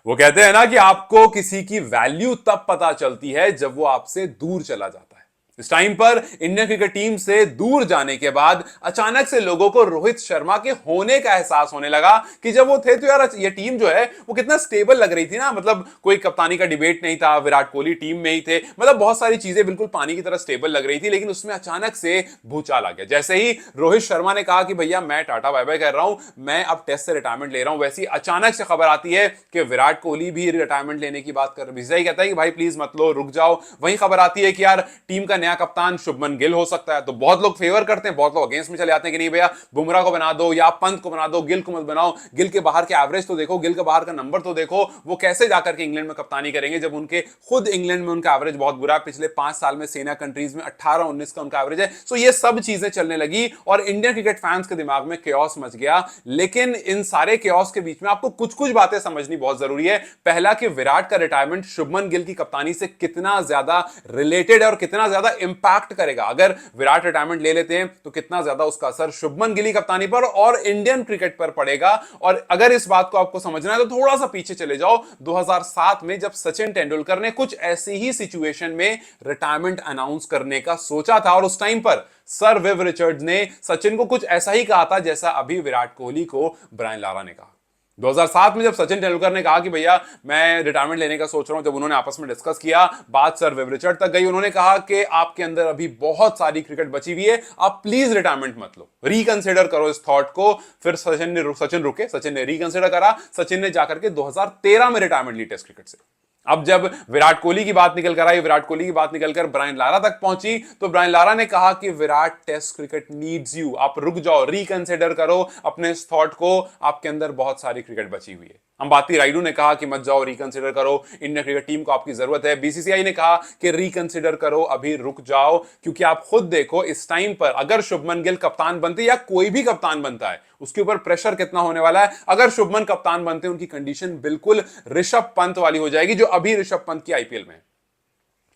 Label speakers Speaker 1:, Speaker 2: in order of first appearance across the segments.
Speaker 1: वो कहते हैं ना कि आपको किसी की वैल्यू तब पता चलती है जब वो आपसे दूर चला जाता है। इस टाइम पर इंडियन क्रिकेट टीम से दूर जाने के बाद अचानक से लोगों को रोहित शर्मा के होने का एहसास होने लगा कि जब वो थे तो यार ये टीम जो है वो कितना स्टेबल लग रही थी ना। मतलब कोई कप्तानी का डिबेट नहीं था, विराट कोहली टीम में ही थे, मतलब बहुत सारी चीजें बिल्कुल पानी की तरह स्टेबल लग रही थी। लेकिन उसमें अचानक से भूचाल आ गया। जैसे ही रोहित शर्मा ने कहा कि भैया मैं टाटा बाय बाय कर रहा हूं, मैं अब टेस्ट से रिटायरमेंट ले रहा हूं, वैसी अचानक से खबर आती है कि विराट कोहली भी रिटायरमेंट लेने की बात कर रहा है। कहता है कि भाई प्लीज मत लो, रुक जाओ। वहीं खबर आती है कि यार टीम का नया कप्तान शुभमन गिल हो सकता है। तो बहुत लोग फेवर करते हैं, बहुत लोग अगेंस्ट में चले जाते हैं कि नहीं भैया बुमराह को बना दो या पंत को बना दो, गिल को मत बनाओ। गिल के बाहर के एवरेज तो देखो, गिल के बाहर का नंबर तो देखो, वो कैसे जाकर के इंग्लैंड में कप्तानी करेंगे जब उनके खुद इंग्लैंड में उनका एवरेज बहुत बुरा है। पिछले 5 साल में सेना कंट्रीज में 18-19 का उनका एवरेज है। सो ये सब चीजें चलने लगी और इंडियन क्रिकेट फैंस के दिमाग में केओस मच गया। लेकिन इन सारे केओस के बीच में आपको कुछ कुछ बातें समझनी बहुत जरूरी है। पहला कि विराट का रिटायरमेंट शुभमन गिल की कप्तानी से कितना ज्यादा रिलेटेड है और कितना ज्यादा इंपैक्ट करेगा। अगर विराट रिटायरमेंट ले लेते हैं तो कितना ज्यादा उसका असर शुभमन गिल की कप्तानी पर और इंडियन क्रिकेट पर पड़ेगा। और अगर इस बात को आपको समझना है तो थोड़ा सा पीछे चले जाओ 2007 में, जब सचिन तेंदुलकर ने कुछ ऐसी ही सिचुएशन में रिटायरमेंट अनाउंस करने का सोचा था और उस टाइम पर सर विव रिचर्ड्स ने सचिन को कुछ ऐसा ही कहा था जैसा अभी विराट कोहली को ब्रायन लारा ने कहा। 2007 में जब सचिन तेंदुलकर ने कहा कि भैया मैं रिटायरमेंट लेने का सोच रहा हूं, जब उन्होंने आपस में डिस्कस किया, बात सर विव रिचर्ड तक गई। उन्होंने कहा कि आपके अंदर अभी बहुत सारी क्रिकेट बची हुई है, आप प्लीज रिटायरमेंट मत लो, रिकंसिडर करो इस थॉट को। फिर सचिन रुके, सचिन ने रिकंसिडर करा, सचिन ने जाकर के 2013 में रिटायरमेंट ली टेस्ट क्रिकेट से। अब जब विराट कोहली की बात निकल कर आई, विराट कोहली की बात निकलकर ब्रायन लारा तक पहुंची, तो ब्रायन लारा ने कहा कि Virat test cricket needs you, आप रुक जाओ, रिकंसिडर करो अपने इस थॉट को, आपके अंदर बहुत सारी क्रिकेट बची हुई है। अंबाती रायडू ने कहा कि मत जाओ, रिकंसिडर करो, इंडियन क्रिकेट टीम को आपकी जरूरत है। बीसीसीआई ने कहा कि रिकंसिडर करो, अभी रुक जाओ, क्योंकि आप खुद देखो इस टाइम पर अगर शुभमन गिल कप्तान बनते या कोई भी कप्तान बनता है, उसके ऊपर प्रेशर कितना होने वाला है। अगर शुभमन कप्तान बनते, उनकी कंडीशन बिल्कुल ऋषभ पंत वाली हो जाएगी, जो अभी ऋषभ पंत की आईपीएल में।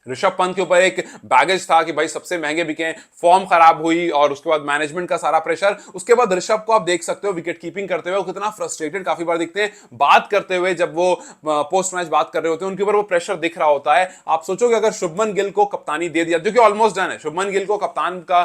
Speaker 1: ऋषभ पंत के ऊपर एक बैगेज था कि भाई सबसे महंगे बिके, फॉर्म खराब हुई और उसके बाद मैनेजमेंट का सारा प्रेशर। उसके बाद ऋषभ को आप देख सकते हो विकेट कीपिंग करते हुए वो कितना फ्रस्ट्रेटेड काफी बार दिखते हैं, बात करते हुए जब वो पोस्ट मैच बात कर रहे होते हैं उनके ऊपर वो प्रेशर दिख रहा होता है। आप सोचोगे अगर शुभमन गिल को कप्तानी दे दिया, जो कि ऑलमोस्ट डन है, शुभमन गिल को कप्तान का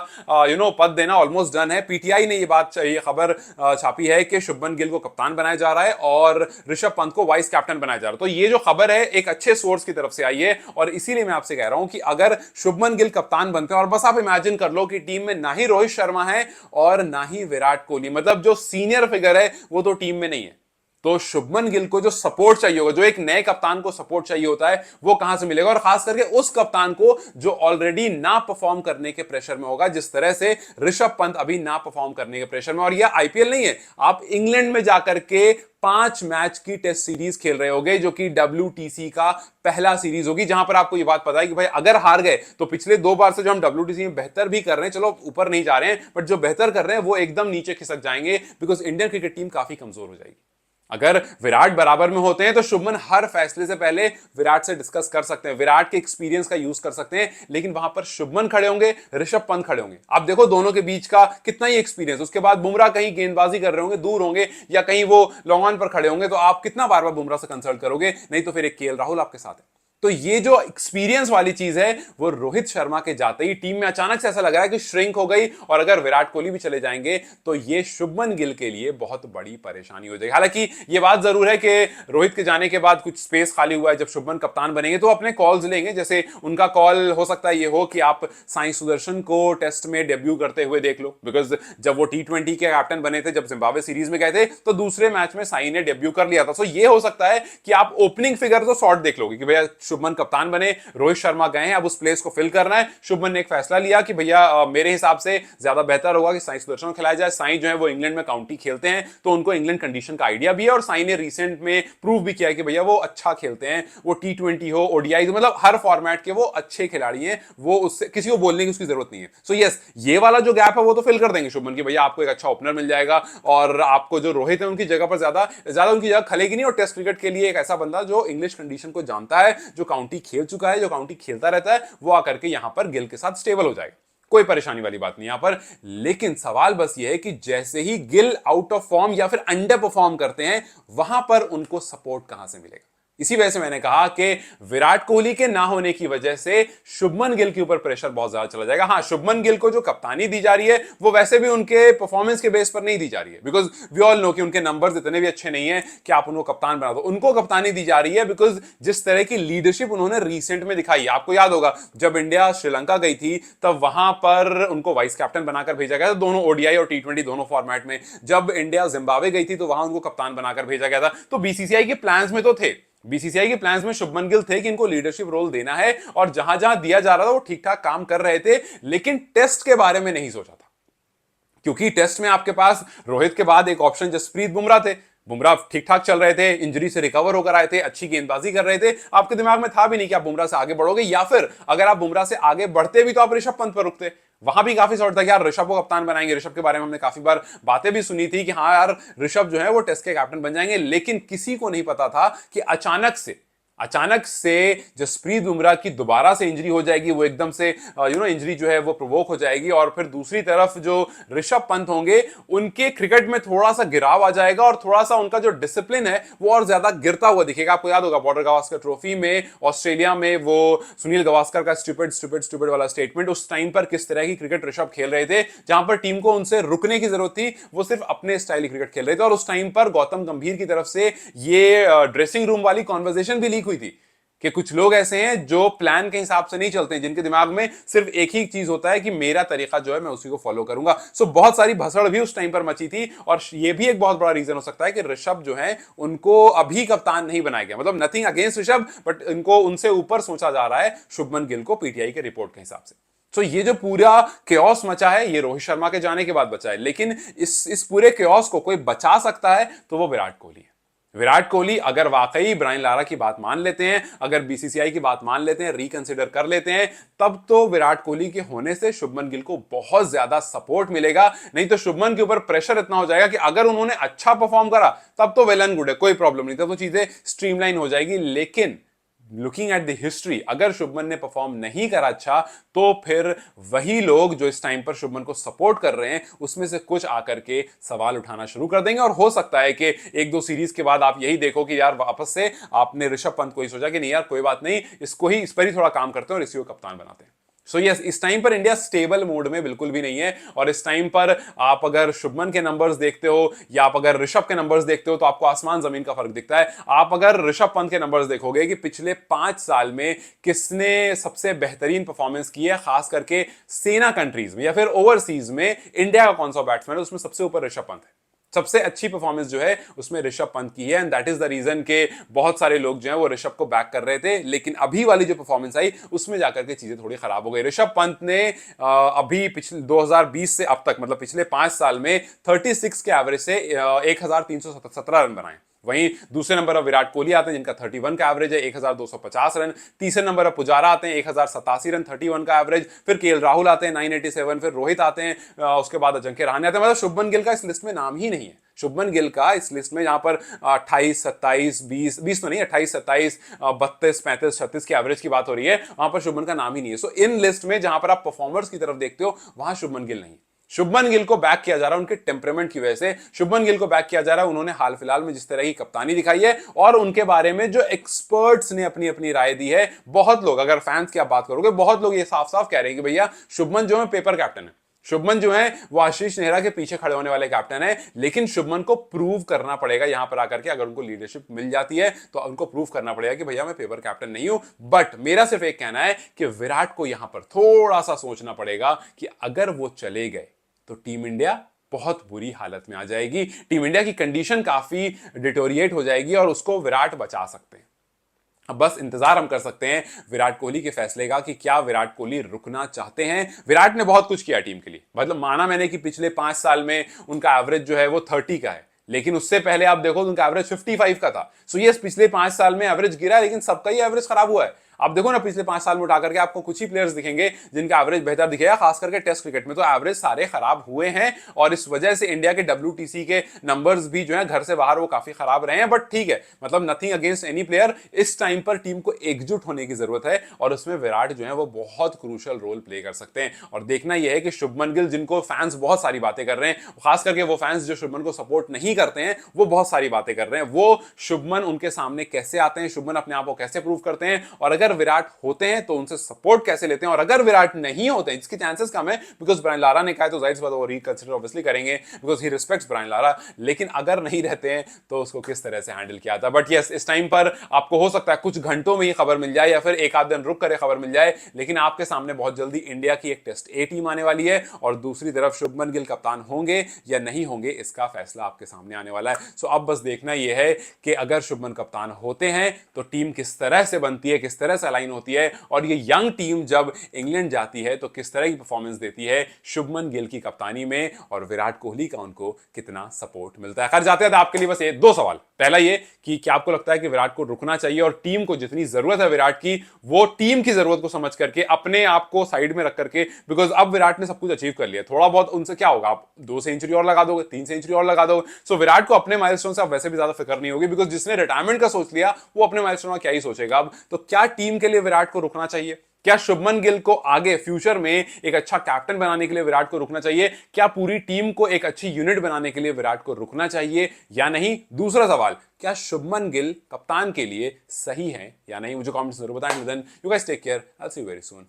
Speaker 1: पद देना ऑलमोस्ट डन है। पीटीआई ने ये खबर छापी है कि शुभमन गिल को कप्तान बनाया जा रहा है और ऋषभ पंत को वाइस कैप्टन बनाया जा रहा है। तो ये जो खबर है एक अच्छे सोर्स की तरफ से आई है और इसीलिए मैं आपसे कह रहा हूं कि अगर शुभमन गिल कप्तान बनते हैं, और बस आप इमेजिन कर लो कि टीम में ना ही रोहित शर्मा है और ना ही विराट कोहली, मतलब जो सीनियर फिगर है वो तो टीम में नहीं है, तो शुभमन गिल को जो सपोर्ट चाहिए होगा, जो एक नए कप्तान को सपोर्ट चाहिए होता है, वो कहां से मिलेगा। और खास करके उस कप्तान को जो ऑलरेडी ना परफॉर्म करने के प्रेशर में होगा, जिस तरह से ऋषभ पंत अभी ना परफॉर्म करने के प्रेशर में। और यह आईपीएल नहीं है, आप इंग्लैंड में जाकर के 5 मैच की टेस्ट सीरीज खेल रहे होगे, जो कि WTC का पहला सीरीज होगी, जहां पर आपको यह बात पता है कि भाई अगर हार गए तो पिछले 2 बार से जो हम WTC में बेहतर भी कर रहे हैं, चलो ऊपर नहीं जा रहे हैं, बट जो बेहतर कर रहे हैं वो एकदम नीचे खिसक जाएंगे, बिकॉज इंडियन क्रिकेट टीम काफी कमजोर हो जाएगी। अगर विराट बराबर में होते हैं तो शुभमन हर फैसले से पहले विराट से डिस्कस कर सकते हैं, विराट के एक्सपीरियंस का यूज कर सकते हैं, लेकिन वहां पर शुभमन खड़े होंगे, ऋषभ पंत खड़े होंगे। आप देखो दोनों के बीच का कितना ही एक्सपीरियंस। उसके बाद बुमराह कहीं गेंदबाजी कर रहे होंगे, दूर होंगे, या कहीं वो लॉन्ग ऑन पर खड़े होंगे, तो आप कितना बार बार बुमराह से कंसल्ट करोगे, नहीं तो फिर एक केएल राहुल आपके साथ है। तो ये जो एक्सपीरियंस वाली चीज है वो रोहित शर्मा के जाते ही टीम में अचानक से ऐसा लग रहा है कि श्रिंक हो गई, और अगर विराट कोहली भी चले जाएंगे तो ये शुभमन गिल के लिए बहुत बड़ी परेशानी हो जाएगी। हालांकि ये बात जरूर है कि रोहित के जाने के बाद कुछ स्पेस खाली हुआ है, जब शुभमन कप्तान बनेंगे तो अपने कॉल्स लेंगे। जैसे उनका कॉल हो सकता है ये हो कि आप साई सुदर्शन को टेस्ट में डेब्यू करते हुए देख लो, बिकॉज जब वो T20 के कैप्टन बने थे, जब जिम्बाब्वे सीरीज में गए थे, तो दूसरे मैच में साई ने डेब्यू कर लिया था। तो ये हो सकता है कि आप ओपनिंग फिगर तो शॉर्ट देख लोगे कि भैया शुभमन कप्तान बने, रोहित शर्मा गए हैं, अब उस प्लेस को फिल करना है। शुभमन ने एक फैसला लिया कि भैया मेरे हिसाब से ज्यादा बेहतर होगा कि साई सुदर्शन को खिलाया जाए। साई जो है वो इंग्लैंड में काउंटी खेलते हैं, तो उनको इंग्लैंड कंडीशन का आइडिया भी है, और साई ने रिसेंट में प्रूव भी किया है कि भैया वो अच्छा खेलते हैं, वो T20 हो, ODI, मतलब हर फॉर्मेट के वो अच्छे खिलाड़ी हैं, वो उससे किसी को बोलने की उसकी जरूरत नहीं है। सो यस, ये वाला जो गैप है वो तो फिल कर देंगे शुभमन की, भैया आपको एक अच्छा ओपनर मिल जाएगा, और आपको जो रोहित है उनकी जगह पर ज्यादा उनकी जगह खलेगी नहीं। और टेस्ट क्रिकेट के लिए एक ऐसा बंदा जो इंग्लिश कंडीशन को जानता है, जो काउंटी खेल चुका है, जो काउंटी खेलता रहता है, वो आकर के यहां पर गिल के साथ स्टेबल हो जाएगा। कोई परेशानी वाली बात नहीं यहां पर। लेकिन सवाल बस ये है कि जैसे ही गिल आउट ऑफ फॉर्म या फिर अंडर परफॉर्म करते हैं, वहां पर उनको सपोर्ट कहां से मिलेगा। इसी वजह से मैंने कहा कि विराट कोहली के ना होने की वजह से शुभमन गिल के ऊपर प्रेशर बहुत ज्यादा चला जाएगा। हां, शुभमन गिल को जो कप्तानी दी जा रही है वो वैसे भी उनके परफॉर्मेंस के बेस पर नहीं दी जा रही है, बिकॉज वी ऑल नो कि उनके नंबर्स इतने भी अच्छे नहीं है कि आप उनको कप्तान बना दो। उनको कप्तानी दी जा रही है बिकॉज जिस तरह की लीडरशिप उन्होंने रिसेंट में दिखाई है। आपको याद होगा जब इंडिया श्रीलंका गई थी तब वहां पर उनको वाइस कैप्टन बनाकर भेजा गया था, दोनों ओडीआई और टी20 दोनों फॉर्मेट में। जब इंडिया जिम्बाब्वे गई थी तो वहां उनको कप्तान बनाकर भेजा गया था। तो बीसीसीआई के प्लान्स में तो थे, बीसीसीआई के प्लान्स में शुभमन गिल थे कि इनको लीडरशिप रोल देना है, और जहां जहां दिया जा रहा था वो ठीक ठाक काम कर रहे थे। लेकिन टेस्ट के बारे में नहीं सोचा था, क्योंकि टेस्ट में आपके पास रोहित के बाद एक ऑप्शन जसप्रीत बुमराह थे। बुमराह ठीक ठाक चल रहे थे, इंजरी से रिकवर होकर आए थे, अच्छी गेंदबाजी कर रहे थे। आपके दिमाग में था भी नहीं कि आप बुमराह से आगे बढ़ोगे, या फिर अगर आप बुमराह से आगे बढ़ते भी तो आप ऋषभ पंत पर रुकते। वहां भी काफी सॉर्ट था कि यार ऋषभ को कप्तान बनाएंगे। ऋषभ के बारे में हमने काफी बार बातें भी सुनी थी कि हाँ यार ऋषभ जो है वो टेस्ट के कैप्टन बन जाएंगे। लेकिन किसी को नहीं पता था कि अचानक से जसप्रीत बुमराह की दोबारा से इंजरी हो जाएगी, वो एकदम से इंजरी जो है वो प्रोवोक हो जाएगी, और फिर दूसरी तरफ जो ऋषभ पंत होंगे उनके क्रिकेट में थोड़ा सा गिराव आ जाएगा, और थोड़ा सा उनका जो डिसिप्लिन है वो और ज्यादा गिरता हुआ दिखेगा। आपको याद होगा बॉर्डर गावस्कर ट्रॉफी में ऑस्ट्रेलिया में वो सुनील गावस्कर का स्टूपिड वाला स्टेटमेंट, उस टाइम पर किस तरह की क्रिकेट ऋषभ खेल रहे थे, जहां पर टीम को उनसे रुकने की जरूरत थी, वो सिर्फ अपने स्टाइल क्रिकेट खेल रहे थे। और उस टाइम पर गौतम गंभीर की तरफ से ये ड्रेसिंग रूम वाली कॉन्वर्सेशन भी लीक हुई थी कि कुछ लोग ऐसे हैं जो प्लान के हिसाब से नहीं चलते हैं, जिनके दिमाग में सिर्फ एक ही चीज होता है कि मेरा तरीका जो है मैं उसी को फॉलो करूंगा। सो बहुत सारी भसड़ भी उस टाइम पर मची थी, और ये भी एक बहुत बड़ा रीजन हो सकता है कि ऋषभ जो है उनको अभी कप्तान नहीं बनाया गया। मतलब नथिंग अगेंस्ट ऋषभ, बट इनको उनसे ऊपर सोचा जा रहा है शुभमन गिल को, पीटीआई के रिपोर्ट के हिसाब से। तो ये जो पूरा केओस मचा है ये रोहित शर्मा के जाने के बाद बचा है। लेकिन इस पूरे केओस को कोई बचा सकता है तो वो विराट कोहली है। विराट कोहली अगर वाकई ब्रायन लारा की बात मान लेते हैं, अगर बीसीसीआई की बात मान लेते हैं, रिकंसिडर कर लेते हैं, तब तो विराट कोहली के होने से शुभमन गिल को बहुत ज्यादा सपोर्ट मिलेगा। नहीं तो शुभमन के ऊपर प्रेशर इतना हो जाएगा कि अगर उन्होंने अच्छा परफॉर्म करा तब तो वेल एंड गुड है, कोई प्रॉब्लम नहीं, तब तो चीजें स्ट्रीमलाइन हो जाएगी। लेकिन लुकिंग एट द हिस्ट्री, अगर शुभमन ने परफॉर्म नहीं करा अच्छा, तो फिर वही लोग जो इस टाइम पर शुभमन को सपोर्ट कर रहे हैं उसमें से कुछ आकर के सवाल उठाना शुरू कर देंगे। और हो सकता है कि एक दो सीरीज के बाद आप यही देखो कि यार वापस से आपने ऋषभ पंत को ही सोचा कि नहीं यार कोई बात नहीं, इस पर ही थोड़ा काम करते हैं और इसी को कप्तान बनाते हैं। सो यस, इस टाइम पर इंडिया स्टेबल मोड में बिल्कुल भी नहीं है। और इस टाइम पर आप अगर शुभमन के नंबर्स देखते हो या आप अगर ऋषभ के नंबर्स देखते हो तो आपको आसमान जमीन का फर्क दिखता है। आप अगर ऋषभ पंत के नंबर्स देखोगे कि पिछले 5 साल में किसने सबसे बेहतरीन परफॉर्मेंस की है, खास करके सेना कंट्रीज में या फिर ओवरसीज में, इंडिया का कौन सा बैट्समैन है उसमें सबसे ऊपर ऋषभ पंत है। सबसे अच्छी परफॉर्मेंस जो है उसमें ऋषभ पंत की है, and that is the reason के बहुत सारे लोग जो हैं वो ऋषभ को बैक कर रहे थे। लेकिन अभी वाली जो परफॉर्मेंस आई उसमें जाकर के चीजें थोड़ी खराब हो गई। ऋषभ पंत ने अभी पिछले 2020 से अब तक, मतलब पिछले 5 साल में 36 के एवरेज से 1317 रन बनाए। वहीं दूसरे नंबर पर विराट कोहली आते हैं जिनका 31 का एवरेज है, 1250 रन। तीसरे नंबर पर पुजारा आते हैं 1087 रन, 31 का एवरेज। फिर केएल राहुल आते हैं 987, फिर रोहित आते हैं, उसके बाद अजिंक्य रहाणे आते हैं। मतलब शुभमन गिल का इस लिस्ट में नाम ही नहीं है। शुभमन गिल का इस लिस्ट में यहां पर 28, 27, 20 तो नहीं, 28, 27, 32, 35, 36 के एवरेज की बात हो रही है, वहां पर शुभमन का नाम ही नहीं है। सो इन लिस्ट में जहां पर आप परफॉर्मर्स की तरफ देखते हो वहां शुभमन गिल नहीं। शुभमन गिल को बैक किया जा रहा है उनके टेम्परामेंट की वजह से। शुभमन गिल को बैक किया जा रहा है, उन्होंने हाल फिलहाल में जिस तरह की कप्तानी दिखाई है और उनके बारे में जो एक्सपर्ट्स ने अपनी अपनी राय दी है। बहुत लोग, अगर फैंस की आप बात करोगे, बहुत लोग ये साफ साफ कह रहे हैं कि भैया शुभमन जो है पेपर कैप्टन है, शुभमन जो है वो आशीष नेहरा के पीछे खड़े होने वाले कैप्टन है। लेकिन शुभमन को प्रूव करना पड़ेगा यहां पर आकर के, अगर उनको लीडरशिप मिल जाती है तो उनको प्रूव करना पड़ेगा कि भैया मैं पेपर कैप्टन नहीं हूं। बट मेरा सिर्फ एक कहना है कि विराट को यहां पर थोड़ा सा सोचना पड़ेगा कि अगर वो चले गए तो टीम इंडिया बहुत बुरी हालत में आ जाएगी। टीम इंडिया की कंडीशन काफी डिटोरिएट हो जाएगी और उसको विराट बचा सकते हैं। अब बस इंतजार हम कर सकते हैं विराट कोहली के फैसले का कि क्या विराट कोहली रुकना चाहते हैं। विराट ने बहुत कुछ किया टीम के लिए, मतलब माना मैंने कि पिछले 5 साल में उनका एवरेज जो है वो 30 का है, लेकिन उससे पहले आप देखो तो उनका एवरेज 55 का था। सो ये पिछले 5 साल में एवरेज गिरा, लेकिन सबका ही एवरेज खराब हुआ है। आप देखो ना पिछले 5 साल में उठा करके आपको कुछ ही प्लेयर्स दिखेंगे जिनका एवरेज बेहतर दिखेगा, खास करके टेस्ट क्रिकेट में तो एवरेज सारे खराब हुए हैं और इस वजह से इंडिया के WTC के नंबर्स भी जो है घर से बाहर वो काफी खराब रहे हैं। बट ठीक है, मतलब नथिंग अगेंस्ट एनी प्लेयर, इस टाइम पर टीम को एकजुट होने की जरूरत है और उसमें विराट जो है वो बहुत क्रूशियल रोल प्ले कर सकते हैं। और देखना यह है कि शुभमन गिल, जिनको फैंस बहुत सारी बातें कर रहे हैं, खास करके वो फैंस जो शुभमन को सपोर्ट नहीं करते हैं, वो बहुत सारी बातें कर रहे हैं, वो शुभमन उनके सामने कैसे आते हैं, शुभमन अपने आप को कैसे प्रूव करते हैं, और अगर विराट होते हैं तो उनसे सपोर्ट कैसे लेते हैं, और अगर विराट नहीं होते हैं, जिसकी चांसेस कम है बिकॉज ब्रायन लारा ने कहा तो जाहिर सी बात वो रिकंसिडर ऑब्वियसली करेंगे because he respects Brian Lara, लेकिन अगर नहीं रहते हैं तो उसको किस तरह से हैंडल किया था। बट यस, इस टाइम पर आपको हो सकता है कुछ घंटों में ये खबर मिल जाए या फिर एक आध दिन रुक कर खबर मिल जाए, लेकिन आपके सामने बहुत जल्दी इंडिया की एक टेस्ट ए टीम आने वाली है और दूसरी तरफ शुभमन गिल कप्तान होंगे या नहीं होंगे, इसका फैसला आपके सामने आने वाला है। सो अब बस देखना यह है कि अगर शुभमन कप्तान होते हैं तो टीम किस तरह से बनती है, किस तरह से अलाइन होती है, और ये यंग टीम जब इंग्लैंड जाती है तो किस तरह की परफॉर्मेंस देती है शुभमन गिल की कप्तानी में, और विराट कोहली का उनको कितना सपोर्ट मिलता है। खैर जाते हैं आपके लिए बस ये 2 सवाल। पहला ये कि क्या आपको लगता है कि विराट को रुकना चाहिए और टीम को जितनी जरूरत है विराट की, वो टीम की जरूरत को समझ करके अपने आप को साइड में रख करके, बिकॉज अब विराट ने सब कुछ अचीव कर लिया, थोड़ा बहुत उनसे क्या होगा, आप 2 सेंचुरी और लगा दोगे, 3 सेंचुरी और लगा दोगे। सो विराट को अपने माइलस्टोन से अब वैसे भी ज्यादा फिक्र नहीं होगी, बिकॉज जिसने रिटायरमेंट का सोच लिया वो अपने माइलस्टोन का क्या ही सोचेगा अब। तो क्या टीम के लिए विराट को रुकना चाहिए? क्या शुभमन गिल को आगे फ्यूचर में एक अच्छा कैप्टन बनाने के लिए विराट को रुकना चाहिए? क्या पूरी टीम को एक अच्छी यूनिट बनाने के लिए विराट को रुकना चाहिए या नहीं? दूसरा सवाल, क्या शुभमन गिल कप्तान के लिए सही है या नहीं? मुझे कमेंट्स में जरूर बताएं। Then you guys take care, I will see you very soon.